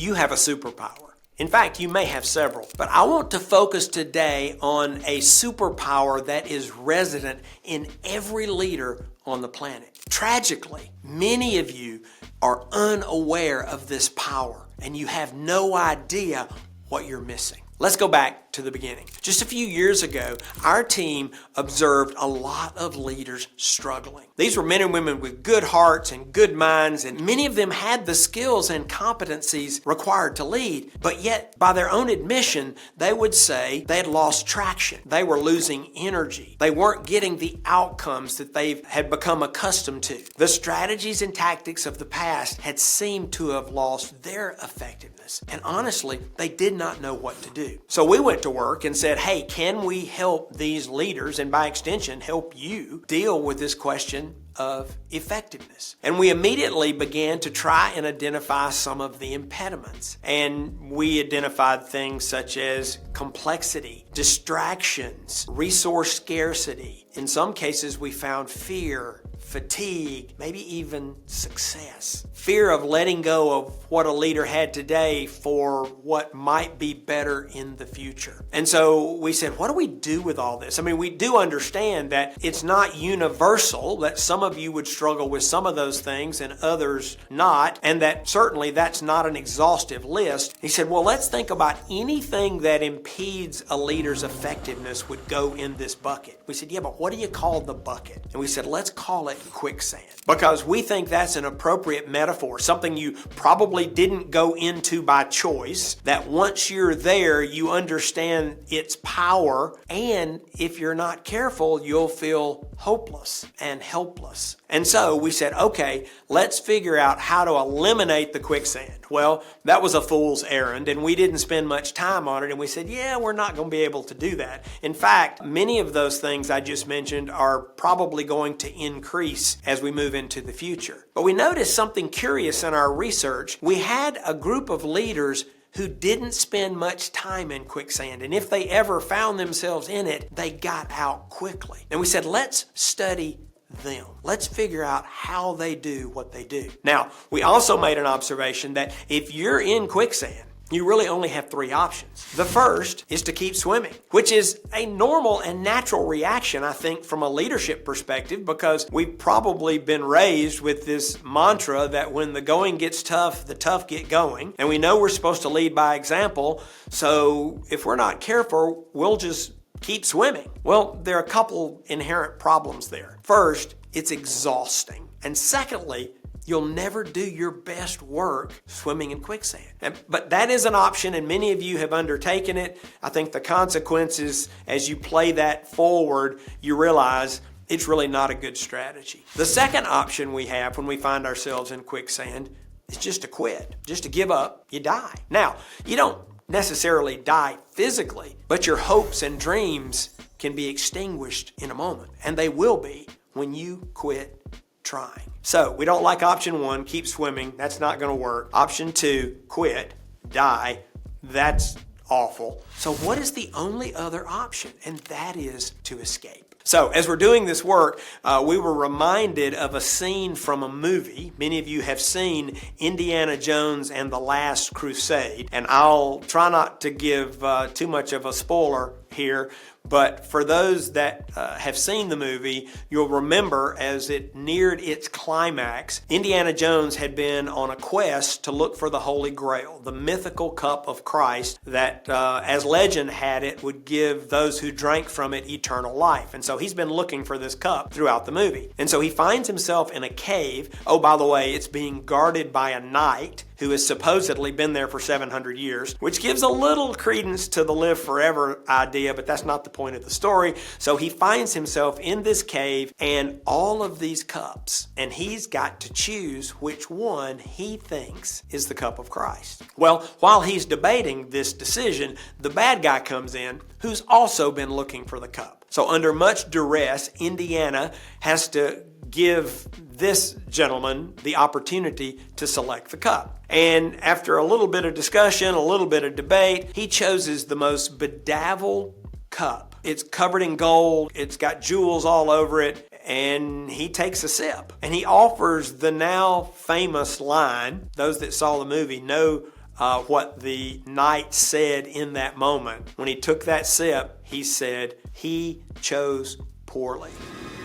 you have a superpower. In fact, you may have several, but I want to focus today on a superpower that is resident in every leader on the planet. Tragically, many of you are unaware of this power and you have no idea what you're missing. Let's go back to the beginning. Just a few years ago, our team observed a lot of leaders struggling. These were men and women with good hearts and good minds, and many of them had the skills and competencies required to lead, but yet, by their own admission, they would say they had lost traction. They were losing energy. They weren't getting the outcomes that they had become accustomed to. The strategies and tactics of the past had seemed to have lost their effectiveness, and honestly, they did not know what to do. So we went to work and said, hey, can we help these leaders, and by extension, help you deal with this question of effectiveness? And we immediately began to try and identify some of the impediments. And we identified things such as complexity, distractions, resource scarcity. In some cases, we found fear, fatigue, maybe even success. Fear of letting go of what a leader had today for what might be better in the future. And so we said, what do we do with all this? I mean, we do understand that it's not universal, that some of you would struggle with some of those things and others not, and that certainly that's not an exhaustive list. He said, well, let's think about anything that impedes a leader's effectiveness would go in this bucket. We said, yeah, but what do you call the bucket? And we said, let's call it quicksand, because we think that's an appropriate metaphor, something you probably didn't go into by choice, that once you're there, you understand its power, and if you're not careful, you'll feel hopeless and helpless. And so we said, okay, let's figure out how to eliminate the quicksand. Well, that was a fool's errand, and we didn't spend much time on it, and we said, yeah, we're not going to be able to do that. In fact, many of those things I just mentioned are probably going to increase as we move into the future. But we noticed something curious in our research. We had a group of leaders who didn't spend much time in quicksand, and if they ever found themselves in it, they got out quickly. And we said, let's study them. Let's figure out how they do what they do. Now, we also made an observation that if you're in quicksand, you really only have three options. The first is to keep swimming, which is a normal and natural reaction, I think, from a leadership perspective, because we've probably been raised with this mantra that when the going gets tough, the tough get going. And we know we're supposed to lead by example. So if we're not careful, we'll just keep swimming. Well, there are a couple inherent problems there. First, it's exhausting. And secondly, you'll never do your best work swimming in quicksand. But that is an option, and many of you have undertaken it. I think the consequences, as you play that forward, you realize it's really not a good strategy. The second option we have when we find ourselves in quicksand is just to quit, just to give up. You die. Now, you don't necessarily die physically, but your hopes and dreams can be extinguished in a moment, and they will be when you quit trying. So we don't like option one, keep swimming. That's not going to work. Option two, quit, die. That's awful. So what is the only other option? And that is to escape. So as we're doing this work, we were reminded of a scene from a movie. Many of you have seen Indiana Jones and the Last Crusade, and I'll try not to give too much of a spoiler here, but for those that have seen the movie, you'll remember as it neared its climax, Indiana Jones had been on a quest to look for the Holy Grail, the mythical cup of Christ that, as legend had it, would give those who drank from it eternal life. And so he's been looking for this cup throughout the movie. And so he finds himself in a cave. Oh, by the way, it's being guarded by a knight who has supposedly been there for 700 years, which gives a little credence to the live forever idea, but that's not the point of the story. So he finds himself in this cave and all of these cups, and he's got to choose which one he thinks is the cup of Christ. Well, while he's debating this decision, the bad guy comes in who's also been looking for the cup. So under much duress, Indiana has to give this gentleman the opportunity to select the cup. And after a little bit of discussion, a little bit of debate, he chooses the most bedazzled cup. It's covered in gold, it's got jewels all over it, and he takes a sip. And he offers the now famous line, those that saw the movie know what the knight said in that moment. When he took that sip, he said, he chose poorly.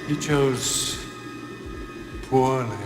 He chose poorly.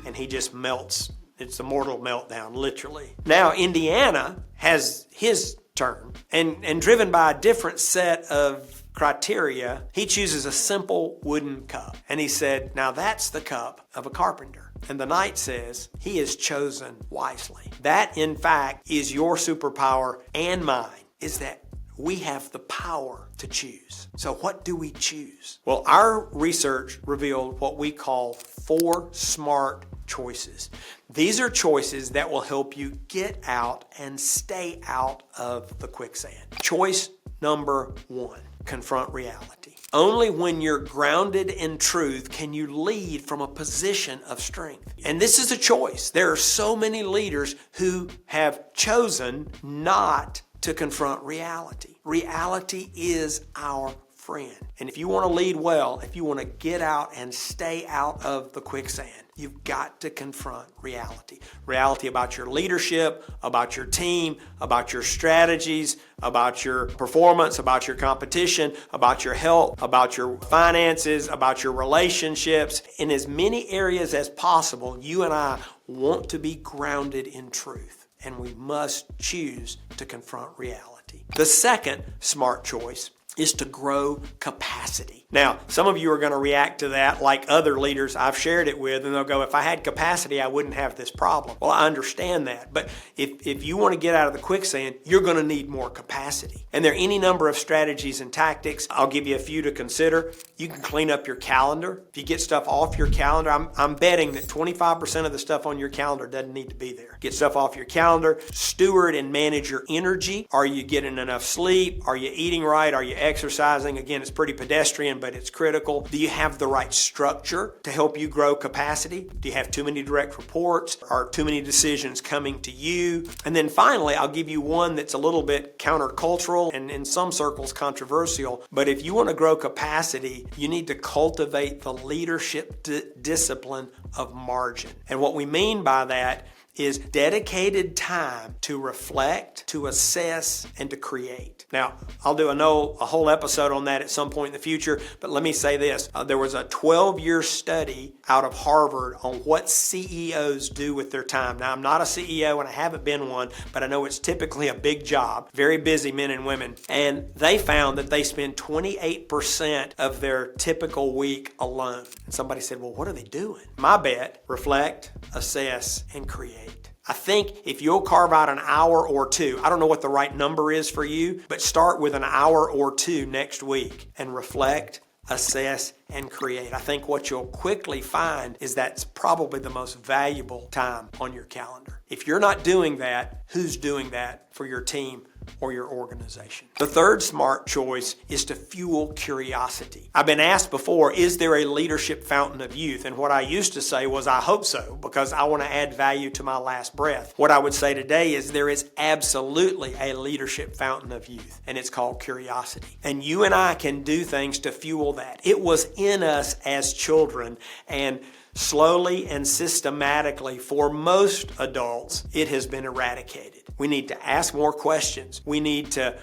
And he just melts. It's a mortal meltdown, literally. Now, Indiana has his turn, and driven by a different set of criteria, he chooses a simple wooden cup. And he said, now that's the cup of a carpenter. And the knight says, he is chosen wisely. That, in fact, is your superpower and mine, is that we have the power to choose. So what do we choose? Well, our research revealed what we call 4 smart choices. These are choices that will help you get out and stay out of the quicksand. Choice number 1, confront reality. Only when you're grounded in truth can you lead from a position of strength. And this is a choice. There are so many leaders who have chosen not to confront reality. Reality is our friend. And if you want to lead well, if you want to get out and stay out of the quicksand, you've got to confront reality. Reality about your leadership, about your team, about your strategies, about your performance, about your competition, about your health, about your finances, about your relationships. In as many areas as possible, you and I want to be grounded in truth, and we must choose to confront reality. The second smart choice is to grow capacity. Now, some of you are going to react to that like other leaders I've shared it with, and they'll go, if I had capacity, I wouldn't have this problem. Well, I understand that, but if you want to get out of the quicksand, you're going to need more capacity. And there are any number of strategies and tactics. I'll give you a few to consider. You can clean up your calendar. If you get stuff off your calendar, I'm betting that 25% of the stuff on your calendar doesn't need to be there. Get stuff off your calendar. Steward and manage your energy. Are you getting enough sleep? Are you eating right? Are you exercising? Again, it's pretty pedestrian, but it's critical. Do you have the right structure to help you grow capacity? Do you have too many direct reports? Are too many decisions coming to you? And then finally, I'll give you one that's a little bit countercultural and in some circles controversial. But if you want to grow capacity, you need to cultivate the leadership discipline of margin. And what we mean by that is dedicated time to reflect, to assess, and to create. Now, I'll do a whole episode on that at some point in the future, but let me say this. There was a 12-year study out of Harvard on what CEOs do with their time. Now, I'm not a CEO and I haven't been one, but I know it's typically a big job, very busy men and women, and they found that they spend 28% of their typical week alone. And somebody said, well, what are they doing? My bet, reflect, assess, and create. I think if you'll carve out an hour or two, I don't know what the right number is for you, but start with an hour or two next week and reflect, assess, and create. I think what you'll quickly find is that's probably the most valuable time on your calendar. If you're not doing that, who's doing that for your team or your organization? The third smart choice is to fuel curiosity. I've been asked before, is there a leadership fountain of youth? And what I used to say was, I hope so, because I want to add value to my last breath. What I would say today is there is absolutely a leadership fountain of youth, and it's called curiosity. And you and I can do things to fuel that. It was in us as children, and slowly and systematically, for most adults, it has been eradicated. We need to ask more questions. We need to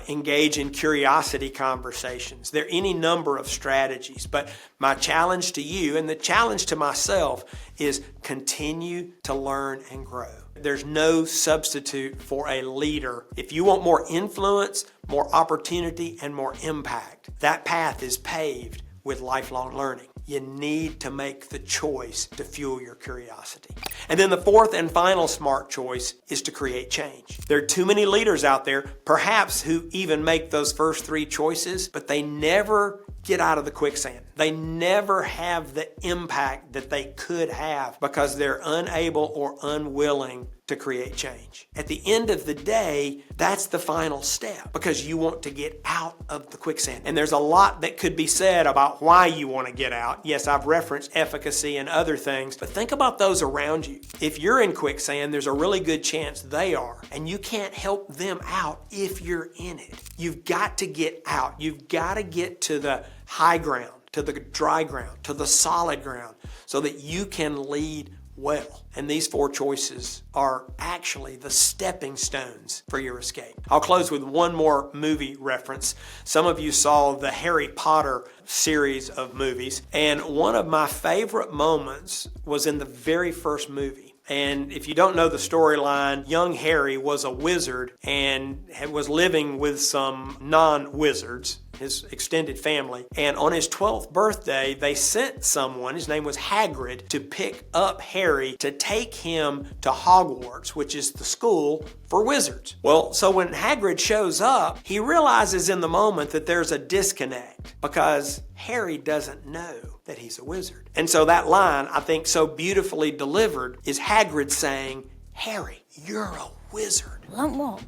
engage in curiosity conversations. There are any number of strategies, but my challenge to you and the challenge to myself is continue to learn and grow. There's no substitute for a leader. If you want more influence, more opportunity, and more impact, that path is paved with lifelong learning. You need to make the choice to fuel your curiosity. And then the fourth and final smart choice is to create change. There are too many leaders out there, perhaps, who even make those first 3 choices, but they never get out of the quicksand. They never have the impact that they could have because they're unable or unwilling to create change. At the end of the day, that's the final step because you want to get out of the quicksand. And there's a lot that could be said about why you want to get out. Yes, I've referenced efficacy and other things, but think about those around you. If you're in quicksand, there's a really good chance they are, and you can't help them out if you're in it. You've got to get out. You've got to get to the high ground, to the dry ground, to the solid ground, so that you can lead well. And these 4 choices are actually the stepping stones for your escape. I'll close with one more movie reference. Some of you saw the Harry Potter series of movies, and one of my favorite moments was in the very first movie. And if you don't know the storyline, young Harry was a wizard and was living with some non-wizards, his extended family. And on his 12th birthday, they sent someone, his name was Hagrid, to pick up Harry to take him to Hogwarts, which is the school for wizards. Well, so when Hagrid shows up, he realizes in the moment that there's a disconnect because Harry doesn't know that he's a wizard. And so that line, I think so beautifully delivered, is Hagrid saying, Harry, you're a wizard. What?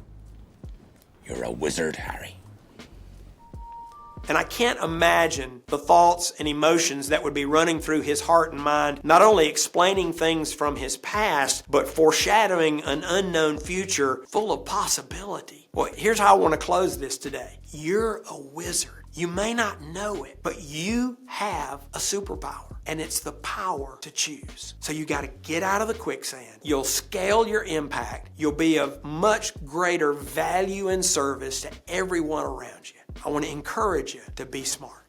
You're a wizard, Harry. And I can't imagine the thoughts and emotions that would be running through his heart and mind, not only explaining things from his past, but foreshadowing an unknown future full of possibility. Well, here's how I want to close this today. You're a wizard. You may not know it, but you have a superpower, and it's the power to choose. So you got to get out of the quicksand. You'll scale your impact. You'll be of much greater value and service to everyone around you. I want to encourage you to be smart.